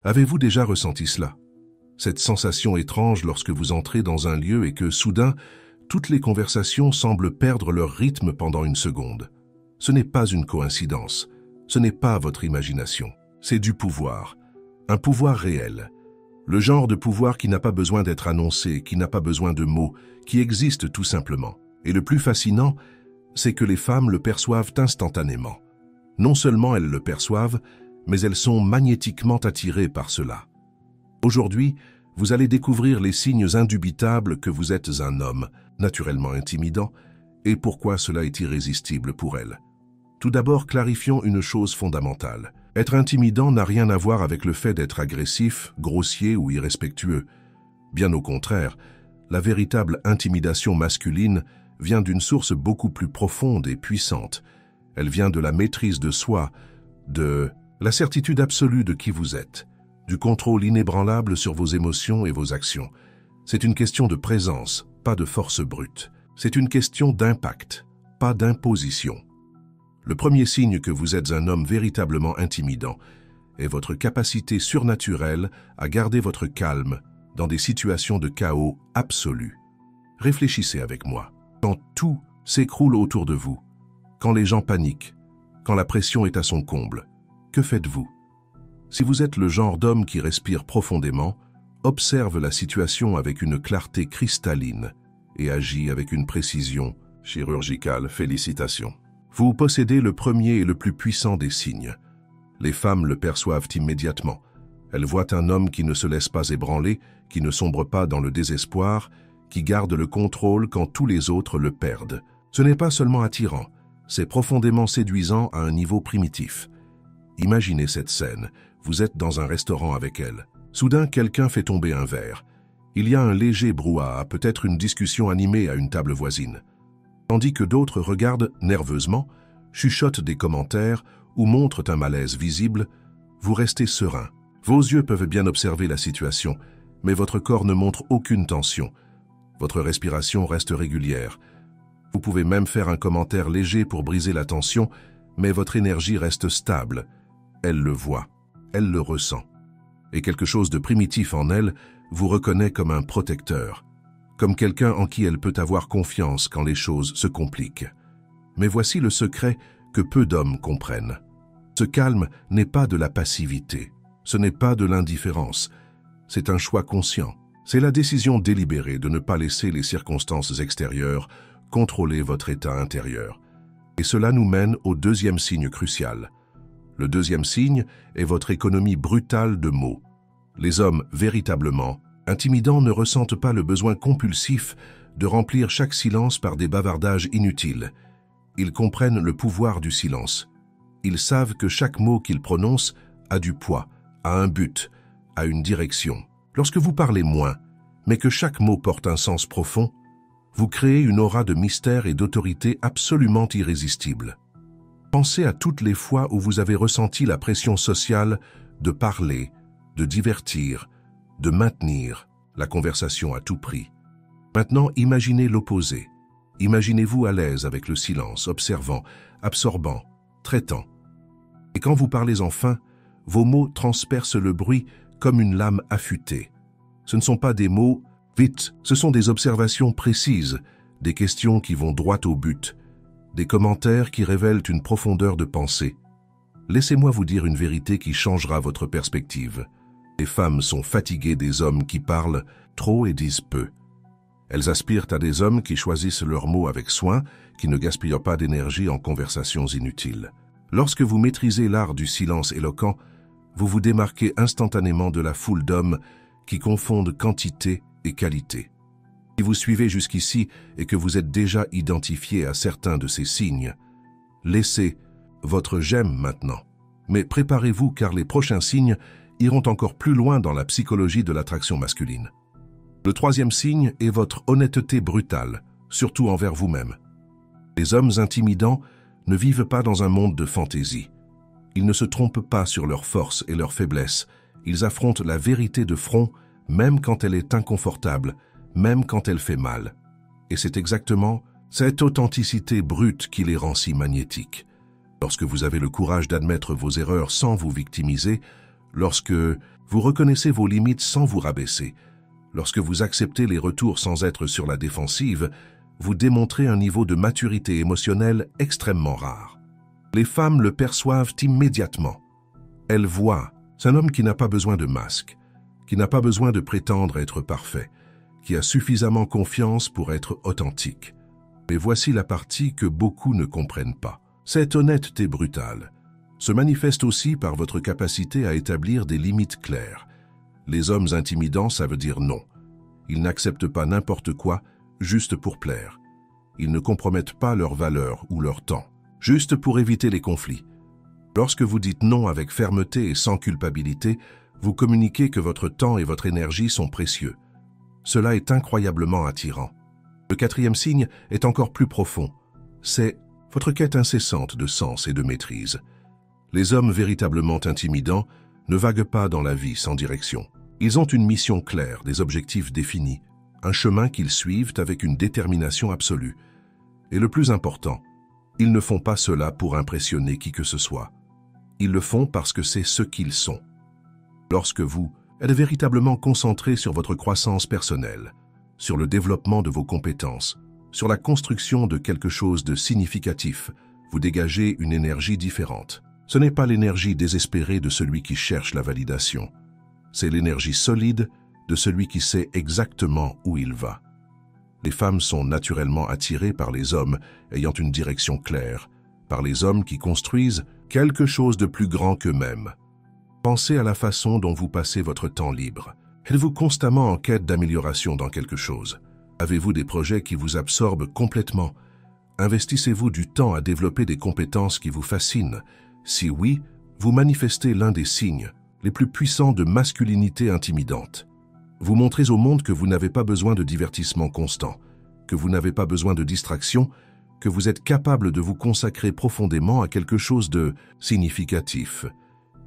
Avez-vous déjà ressenti cela? Cette sensation étrange lorsque vous entrez dans un lieu et que, soudain, toutes les conversations semblent perdre leur rythme pendant une seconde. Ce n'est pas une coïncidence, ce n'est pas votre imagination, c'est du pouvoir, un pouvoir réel. Le genre de pouvoir qui n'a pas besoin d'être annoncé, qui n'a pas besoin de mots, qui existe tout simplement. Et le plus fascinant, c'est que les femmes le perçoivent instantanément. Non seulement elles le perçoivent, mais elles sont magnétiquement attirées par cela. Aujourd'hui, vous allez découvrir les signes indubitables que vous êtes un homme, naturellement intimidant, et pourquoi cela est irrésistible pour elles. Tout d'abord, clarifions une chose fondamentale. Être intimidant n'a rien à voir avec le fait d'être agressif, grossier ou irrespectueux. Bien au contraire, la véritable intimidation masculine vient d'une source beaucoup plus profonde et puissante. Elle vient de la maîtrise de soi, de la certitude absolue de qui vous êtes, du contrôle inébranlable sur vos émotions et vos actions. C'est une question de présence, pas de force brute. C'est une question d'impact, pas d'imposition. Le premier signe que vous êtes un homme véritablement intimidant est votre capacité surnaturelle à garder votre calme dans des situations de chaos absolu. Réfléchissez avec moi. Quand tout s'écroule autour de vous, quand les gens paniquent, quand la pression est à son comble, que faites-vous? Si vous êtes le genre d'homme qui respire profondément, observe la situation avec une clarté cristalline et agit avec une précision chirurgicale, félicitations. Vous possédez le premier et le plus puissant des signes. Les femmes le perçoivent immédiatement. Elles voient un homme qui ne se laisse pas ébranler, qui ne sombre pas dans le désespoir, qui garde le contrôle quand tous les autres le perdent. Ce n'est pas seulement attirant, c'est profondément séduisant à un niveau primitif. Imaginez cette scène, vous êtes dans un restaurant avec elle. Soudain, quelqu'un fait tomber un verre. Il y a un léger brouhaha, peut-être une discussion animée à une table voisine. Tandis que d'autres regardent nerveusement, chuchotent des commentaires ou montrent un malaise visible, vous restez serein. Vos yeux peuvent bien observer la situation, mais votre corps ne montre aucune tension. Votre respiration reste régulière. Vous pouvez même faire un commentaire léger pour briser la tension, mais votre énergie reste stable. Elle le voit, elle le ressent. Et quelque chose de primitif en elle vous reconnaît comme un protecteur, comme quelqu'un en qui elle peut avoir confiance quand les choses se compliquent. Mais voici le secret que peu d'hommes comprennent. Ce calme n'est pas de la passivité, ce n'est pas de l'indifférence, c'est un choix conscient. C'est la décision délibérée de ne pas laisser les circonstances extérieures contrôler votre état intérieur. Et cela nous mène au deuxième signe crucial. Le deuxième signe est votre économie brutale de mots. Les hommes véritablement intimidants ne ressentent pas le besoin compulsif de remplir chaque silence par des bavardages inutiles. Ils comprennent le pouvoir du silence. Ils savent que chaque mot qu'ils prononcent a du poids, a un but, a une direction. Lorsque vous parlez moins, mais que chaque mot porte un sens profond, vous créez une aura de mystère et d'autorité absolument irrésistible. Pensez à toutes les fois où vous avez ressenti la pression sociale de parler, de divertir, de maintenir la conversation à tout prix. Maintenant, imaginez l'opposé. Imaginez-vous à l'aise avec le silence, observant, absorbant, traitant. Et quand vous parlez enfin, vos mots transpercent le bruit comme une lame affûtée. Ce ne sont pas des mots « vite », ce sont des observations précises, des questions qui vont droit au but, des commentaires qui révèlent une profondeur de pensée. Laissez-moi vous dire une vérité qui changera votre perspective. Les femmes sont fatiguées des hommes qui parlent trop et disent peu. Elles aspirent à des hommes qui choisissent leurs mots avec soin, qui ne gaspillent pas d'énergie en conversations inutiles. Lorsque vous maîtrisez l'art du silence éloquent, vous vous démarquez instantanément de la foule d'hommes qui confondent quantité et qualité. Si vous suivez jusqu'ici et que vous êtes déjà identifié à certains de ces signes, laissez votre j'aime maintenant. Mais préparez-vous car les prochains signes iront encore plus loin dans la psychologie de l'attraction masculine. Le troisième signe est votre honnêteté brutale, surtout envers vous-même. Les hommes intimidants ne vivent pas dans un monde de fantaisie. Ils ne se trompent pas sur leurs forces et leurs faiblesses. Ils affrontent la vérité de front, même quand elle est inconfortable, même quand elle fait mal. Et c'est exactement cette authenticité brute qui les rend si magnétiques. Lorsque vous avez le courage d'admettre vos erreurs sans vous victimiser, lorsque Vous reconnaissez vos limites sans vous rabaisser. Lorsque vous acceptez les retours sans être sur la défensive, vous démontrez un niveau de maturité émotionnelle extrêmement rare. Les femmes le perçoivent immédiatement. Elles voient, c'est un homme qui n'a pas besoin de masque, qui n'a pas besoin de prétendre être parfait, qui a suffisamment confiance pour être authentique. Mais voici la partie que beaucoup ne comprennent pas. Cette honnêteté brutale se manifeste aussi par votre capacité à établir des limites claires. Les hommes intimidants savent dire non. Ils n'acceptent pas n'importe quoi juste pour plaire. Ils ne compromettent pas leur valeur ou leur temps, juste pour éviter les conflits. Lorsque vous dites non avec fermeté et sans culpabilité, vous communiquez que votre temps et votre énergie sont précieux. Cela est incroyablement attirant. Le quatrième signe est encore plus profond. C'est votre quête incessante de sens et de maîtrise. Les hommes véritablement intimidants ne vaguent pas dans la vie sans direction. Ils ont une mission claire, des objectifs définis, un chemin qu'ils suivent avec une détermination absolue. Et le plus important, ils ne font pas cela pour impressionner qui que ce soit. Ils le font parce que c'est ce qu'ils sont. Lorsque vous êtes véritablement concentré sur votre croissance personnelle, sur le développement de vos compétences, sur la construction de quelque chose de significatif, vous dégagez une énergie différente. Ce n'est pas l'énergie désespérée de celui qui cherche la validation. C'est l'énergie solide de celui qui sait exactement où il va. Les femmes sont naturellement attirées par les hommes ayant une direction claire, par les hommes qui construisent quelque chose de plus grand qu'eux-mêmes. Pensez à la façon dont vous passez votre temps libre. Êtes-vous constamment en quête d'amélioration dans quelque chose? Avez-vous des projets qui vous absorbent complètement? Investissez-vous du temps à développer des compétences qui vous fascinent? Si oui, vous manifestez l'un des signes les plus puissants de masculinité intimidante. Vous montrez au monde que vous n'avez pas besoin de divertissement constant, que vous n'avez pas besoin de distraction, que vous êtes capable de vous consacrer profondément à quelque chose de significatif.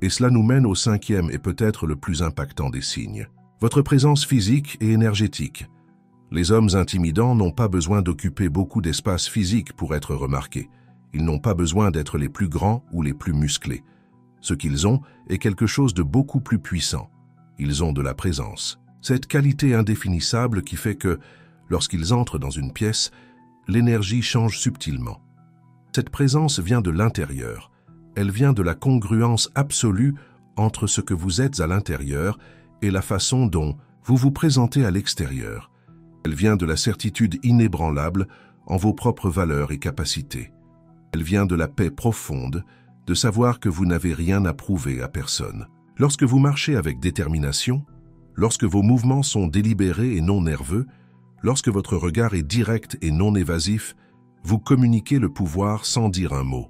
Et cela nous mène au cinquième et peut-être le plus impactant des signes. Votre présence physique et énergétique. Les hommes intimidants n'ont pas besoin d'occuper beaucoup d'espace physique pour être remarqués. Ils n'ont pas besoin d'être les plus grands ou les plus musclés. Ce qu'ils ont est quelque chose de beaucoup plus puissant. Ils ont de la présence. Cette qualité indéfinissable qui fait que, lorsqu'ils entrent dans une pièce, l'énergie change subtilement. Cette présence vient de l'intérieur. Elle vient de la congruence absolue entre ce que vous êtes à l'intérieur et la façon dont vous vous présentez à l'extérieur. Elle vient de la certitude inébranlable en vos propres valeurs et capacités. Elle vient de la paix profonde, de savoir que vous n'avez rien à prouver à personne. Lorsque vous marchez avec détermination, lorsque vos mouvements sont délibérés et non nerveux, lorsque votre regard est direct et non évasif, vous communiquez le pouvoir sans dire un mot.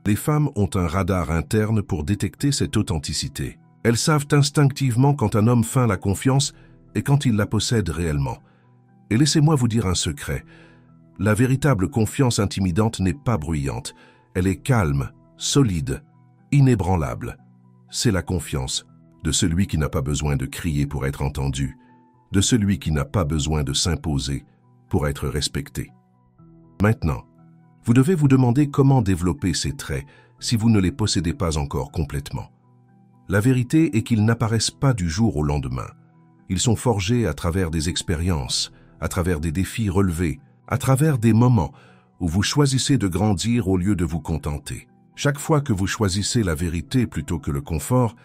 Les femmes ont un radar interne pour détecter cette authenticité. Elles savent instinctivement quand un homme feint la confiance et quand il la possède réellement. Et laissez-moi vous dire un secret. La véritable confiance intimidante n'est pas bruyante. Elle est calme, solide, inébranlable. C'est la confiance de celui qui n'a pas besoin de crier pour être entendu, de celui qui n'a pas besoin de s'imposer pour être respecté. Maintenant, vous devez vous demander comment développer ces traits si vous ne les possédez pas encore complètement. La vérité est qu'ils n'apparaissent pas du jour au lendemain. Ils sont forgés à travers des expériences, à travers des défis relevés, à travers des moments où vous choisissez de grandir au lieu de vous contenter. Chaque fois que vous choisissez la vérité plutôt que le confort,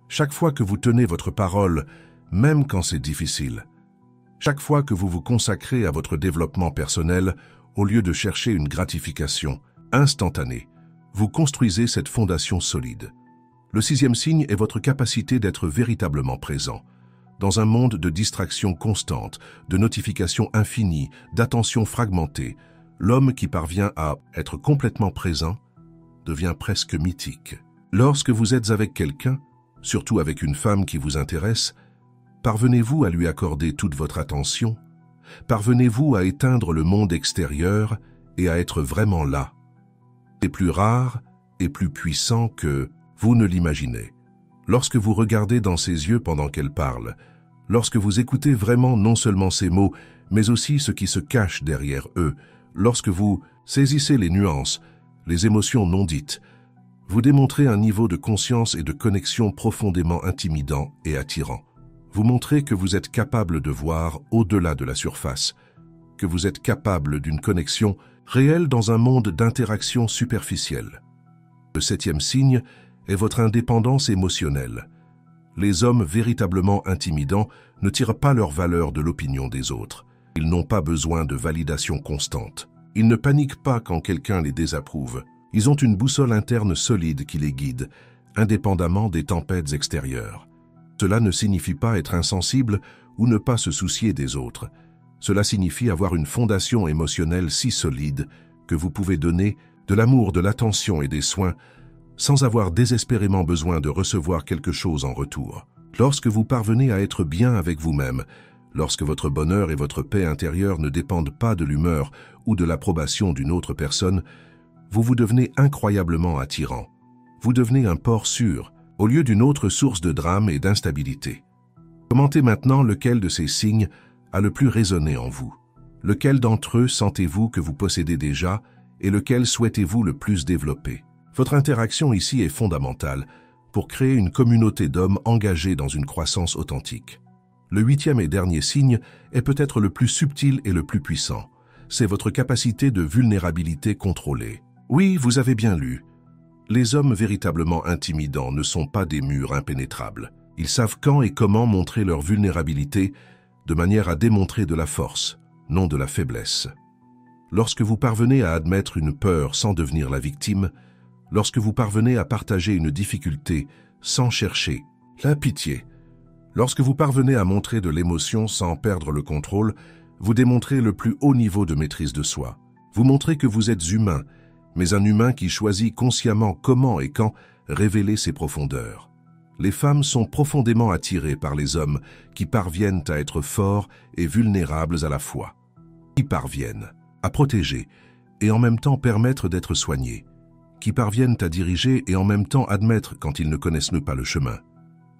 chaque fois que vous tenez votre parole, même quand c'est difficile, chaque fois que vous vous consacrez à votre développement personnel au lieu de chercher une gratification instantanée, vous construisez cette fondation solide. Le sixième signe est votre capacité d'être véritablement présent. Dans un monde de distractions constantes, de notifications infinies, d'attention fragmentée, l'homme qui parvient à être complètement présent devient presque mythique. Lorsque vous êtes avec quelqu'un, surtout avec une femme qui vous intéresse, parvenez-vous à lui accorder toute votre attention? Parvenez-vous à éteindre le monde extérieur et à être vraiment là? C'est plus rare et plus puissant que vous ne l'imaginez. Lorsque vous regardez dans ses yeux pendant qu'elle parle, lorsque vous écoutez vraiment non seulement ses mots, mais aussi ce qui se cache derrière eux, lorsque vous saisissez les nuances, les émotions non dites, Vous démontrez un niveau de conscience et de connexion profondément intimidant et attirant. Vous montrez que vous êtes capable de voir au-delà de la surface, que vous êtes capable d'une connexion réelle dans un monde d'interactions superficielles. Le 7e signe est votre indépendance émotionnelle. Les hommes véritablement intimidants ne tirent pas leur valeur de l'opinion des autres. Ils n'ont pas besoin de validation constante. Ils ne paniquent pas quand quelqu'un les désapprouve. Ils ont une boussole interne solide qui les guide, indépendamment des tempêtes extérieures. Cela ne signifie pas être insensible ou ne pas se soucier des autres. Cela signifie avoir une fondation émotionnelle si solide que vous pouvez donner de l'amour, de l'attention et des soins sans avoir désespérément besoin de recevoir quelque chose en retour. Lorsque vous parvenez à être bien avec vous-même, lorsque votre bonheur et votre paix intérieure ne dépendent pas de l'humeur ou de l'approbation d'une autre personne, vous devenez incroyablement attirant. Vous devenez un port sûr, au lieu d'une autre source de drame et d'instabilité. Commentez maintenant lequel de ces signes a le plus résonné en vous. Lequel d'entre eux sentez-vous que vous possédez déjà et lequel souhaitez-vous le plus développer? Votre interaction ici est fondamentale pour créer une communauté d'hommes engagés dans une croissance authentique. Le 8e et dernier signe est peut-être le plus subtil et le plus puissant. C'est votre capacité de vulnérabilité contrôlée. Oui, vous avez bien lu. Les hommes véritablement intimidants ne sont pas des murs impénétrables. Ils savent quand et comment montrer leur vulnérabilité de manière à démontrer de la force, non de la faiblesse. Lorsque vous parvenez à admettre une peur sans devenir la victime, lorsque vous parvenez à partager une difficulté sans chercher la pitié, lorsque vous parvenez à montrer de l'émotion sans perdre le contrôle, vous démontrez le plus haut niveau de maîtrise de soi. Vous montrez que vous êtes humain, mais un humain qui choisit consciemment comment et quand révéler ses profondeurs. Les femmes sont profondément attirées par les hommes qui parviennent à être forts et vulnérables à la fois, qui parviennent à protéger et en même temps permettre d'être soignés, qui parviennent à diriger et en même temps admettre quand ils ne connaissent pas le chemin.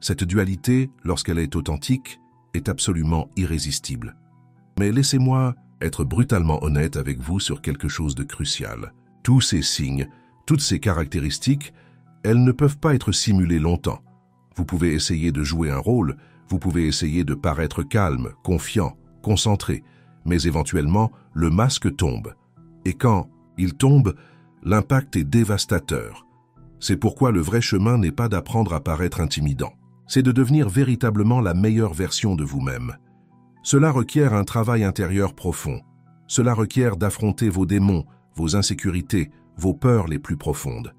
Cette dualité, lorsqu'elle est authentique, est absolument irrésistible. Mais laissez-moi être brutalement honnête avec vous sur quelque chose de crucial. Tous ces signes, toutes ces caractéristiques, elles ne peuvent pas être simulées longtemps. Vous pouvez essayer de jouer un rôle, vous pouvez essayer de paraître calme, confiant, concentré, mais éventuellement, le masque tombe. Et quand il tombe, l'impact est dévastateur. C'est pourquoi le vrai chemin n'est pas d'apprendre à paraître intimidant. C'est de devenir véritablement la meilleure version de vous-même. Cela requiert un travail intérieur profond. Cela requiert d'affronter vos démons, vos insécurités, vos peurs les plus profondes.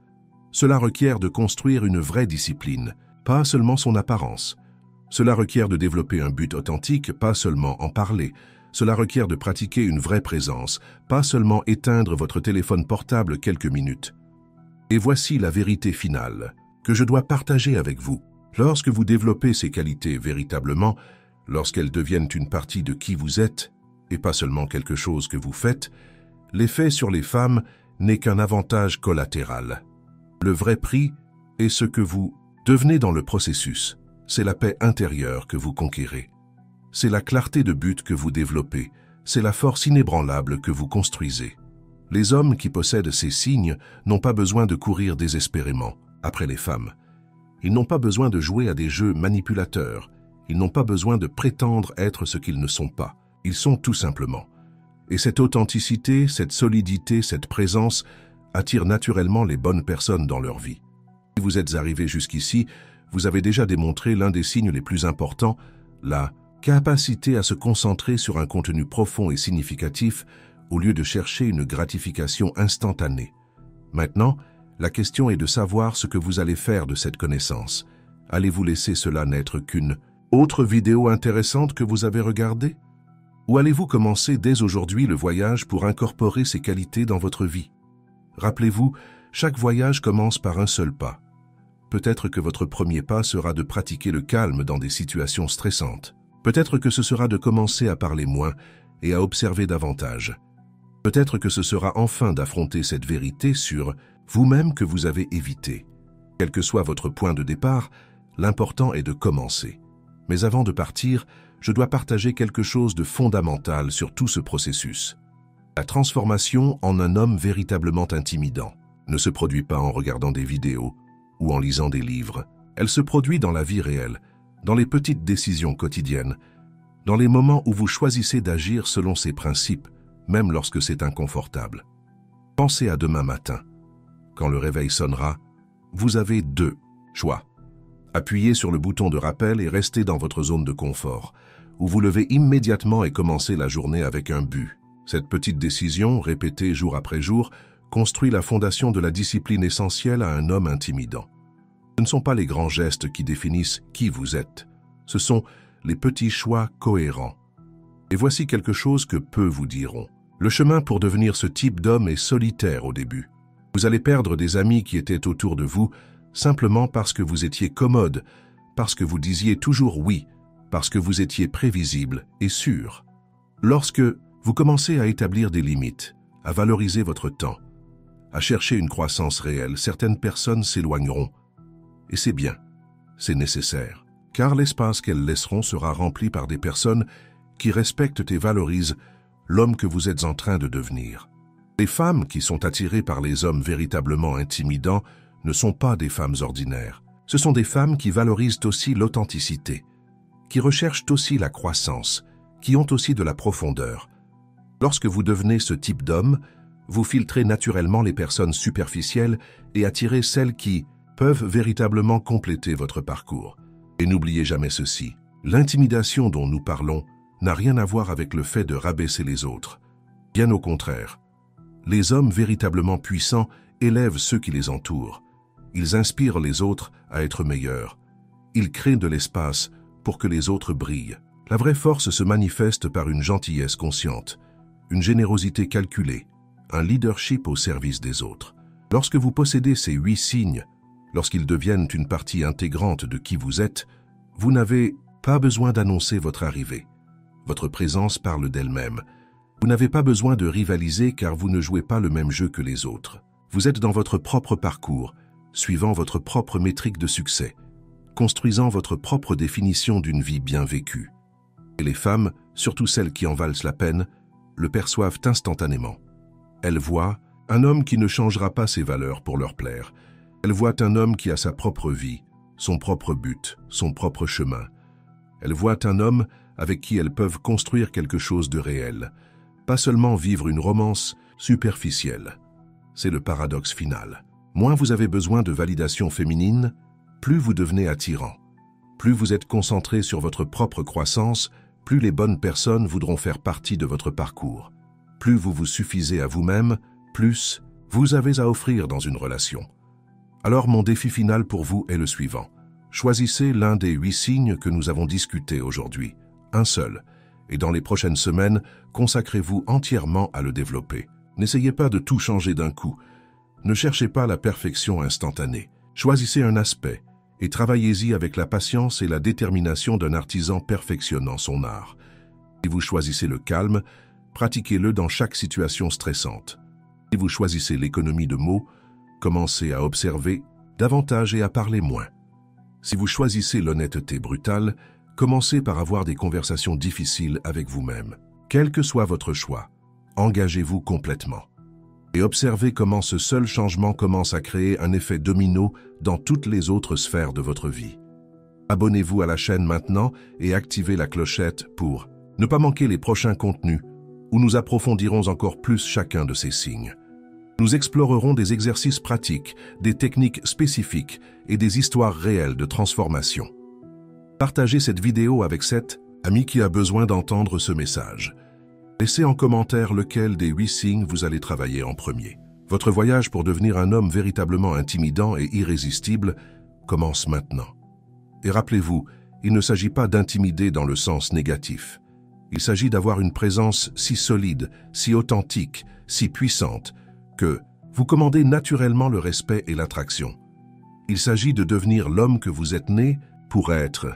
Cela requiert de construire une vraie discipline, pas seulement son apparence. Cela requiert de développer un but authentique, pas seulement en parler. Cela requiert de pratiquer une vraie présence, pas seulement éteindre votre téléphone portable quelques minutes. Et voici la vérité finale, que je dois partager avec vous. Lorsque vous développez ces qualités véritablement, lorsqu'elles deviennent une partie de qui vous êtes, et pas seulement quelque chose que vous faites, l'effet sur les femmes n'est qu'un avantage collatéral. Le vrai prix est ce que vous devenez dans le processus. C'est la paix intérieure que vous conquérez. C'est la clarté de but que vous développez. C'est la force inébranlable que vous construisez. Les hommes qui possèdent ces signes n'ont pas besoin de courir désespérément après les femmes. Ils n'ont pas besoin de jouer à des jeux manipulateurs. Ils n'ont pas besoin de prétendre être ce qu'ils ne sont pas. Ils sont tout simplement. Et cette authenticité, cette solidité, cette présence attirent naturellement les bonnes personnes dans leur vie. Si vous êtes arrivé jusqu'ici, vous avez déjà démontré l'un des signes les plus importants, la capacité à se concentrer sur un contenu profond et significatif au lieu de chercher une gratification instantanée. Maintenant, la question est de savoir ce que vous allez faire de cette connaissance. Allez-vous laisser cela n'être qu'une autre vidéo intéressante que vous avez regardée? Ou allez-vous commencer dès aujourd'hui le voyage pour incorporer ces qualités dans votre vie? Rappelez-vous, chaque voyage commence par un seul pas. Peut-être que votre premier pas sera de pratiquer le calme dans des situations stressantes. Peut-être que ce sera de commencer à parler moins et à observer davantage. Peut-être que ce sera enfin d'affronter cette vérité sur vous-même que vous avez évité. Quel que soit votre point de départ, l'important est de commencer. Mais avant de partir, je dois partager quelque chose de fondamental sur tout ce processus. La transformation en un homme véritablement intimidant. ne se produit pas en regardant des vidéos ou en lisant des livres. Elle se produit dans la vie réelle, dans les petites décisions quotidiennes, dans les moments où vous choisissez d'agir selon ces principes, même lorsque c'est inconfortable. Pensez à demain matin. Quand le réveil sonnera, vous avez deux choix. Appuyez sur le bouton de rappel et restez dans votre zone de confort, ou vous levez immédiatement et commencez la journée avec un but. Cette petite décision, répétée jour après jour, construit la fondation de la discipline essentielle à un homme intimidant. Ce ne sont pas les grands gestes qui définissent qui vous êtes, ce sont les petits choix cohérents. Et voici quelque chose que peu vous diront. Le chemin pour devenir ce type d'homme est solitaire au début. Vous allez perdre des amis qui étaient autour de vous simplement parce que vous étiez commode, parce que vous disiez toujours oui, parce que vous étiez prévisible et sûr. Lorsque vous commencez à établir des limites, à valoriser votre temps, à chercher une croissance réelle, certaines personnes s'éloigneront. Et c'est bien, c'est nécessaire, car l'espace qu'elles laisseront sera rempli par des personnes qui respectent et valorisent l'homme que vous êtes en train de devenir. Les femmes qui sont attirées par les hommes véritablement intimidants ne sont pas des femmes ordinaires. Ce sont des femmes qui valorisent aussi l'authenticité, qui recherchent aussi la croissance, qui ont aussi de la profondeur. Lorsque vous devenez ce type d'homme, vous filtrez naturellement les personnes superficielles et attirez celles qui peuvent véritablement compléter votre parcours. Et n'oubliez jamais ceci, l'intimidation dont nous parlons n'a rien à voir avec le fait de rabaisser les autres. Bien au contraire, les hommes véritablement puissants élèvent ceux qui les entourent. Ils inspirent les autres à être meilleurs. Ils créent de l'espace pour que les autres brillent. La vraie force se manifeste par une gentillesse consciente, une générosité calculée, un leadership au service des autres. Lorsque vous possédez ces 8 signes, lorsqu'ils deviennent une partie intégrante de qui vous êtes, vous n'avez pas besoin d'annoncer votre arrivée. Votre présence parle d'elle-même. Vous n'avez pas besoin de rivaliser car vous ne jouez pas le même jeu que les autres. Vous êtes dans votre propre parcours, suivant votre propre métrique de succès, construisant votre propre définition d'une vie bien vécue. Et les femmes, surtout celles qui en valent la peine, le perçoivent instantanément. Elles voient un homme qui ne changera pas ses valeurs pour leur plaire. Elles voient un homme qui a sa propre vie, son propre but, son propre chemin. Elles voient un homme avec qui elles peuvent construire quelque chose de réel, pas seulement vivre une romance superficielle. C'est le paradoxe final. Moins vous avez besoin de validation féminine, plus vous devenez attirant. Plus vous êtes concentré sur votre propre croissance, plus les bonnes personnes voudront faire partie de votre parcours. Plus vous vous suffisez à vous-même, plus vous avez à offrir dans une relation. Alors mon défi final pour vous est le suivant. Choisissez l'un des 8 signes que nous avons discutés aujourd'hui, un seul, et dans les prochaines semaines, consacrez-vous entièrement à le développer. N'essayez pas de tout changer d'un coup. Ne cherchez pas la perfection instantanée. Choisissez un aspect et travaillez-y avec la patience et la détermination d'un artisan perfectionnant son art. Si vous choisissez le calme, pratiquez-le dans chaque situation stressante. Si vous choisissez l'économie de mots, commencez à observer davantage et à parler moins. Si vous choisissez l'honnêteté brutale, commencez par avoir des conversations difficiles avec vous-même. Quel que soit votre choix, engagez-vous complètement. Et observez comment ce seul changement commence à créer un effet domino dans toutes les autres sphères de votre vie. Abonnez-vous à la chaîne maintenant et activez la clochette pour ne pas manquer les prochains contenus où nous approfondirons encore plus chacun de ces signes. Nous explorerons des exercices pratiques, des techniques spécifiques et des histoires réelles de transformation. Partagez cette vidéo avec cet ami qui a besoin d'entendre ce message. Laissez en commentaire lequel des 8 signes vous allez travailler en premier. Votre voyage pour devenir un homme véritablement intimidant et irrésistible commence maintenant. Et rappelez-vous, il ne s'agit pas d'intimider dans le sens négatif. Il s'agit d'avoir une présence si solide, si authentique, si puissante, que vous commandez naturellement le respect et l'attraction. Il s'agit de devenir l'homme que vous êtes né pour être.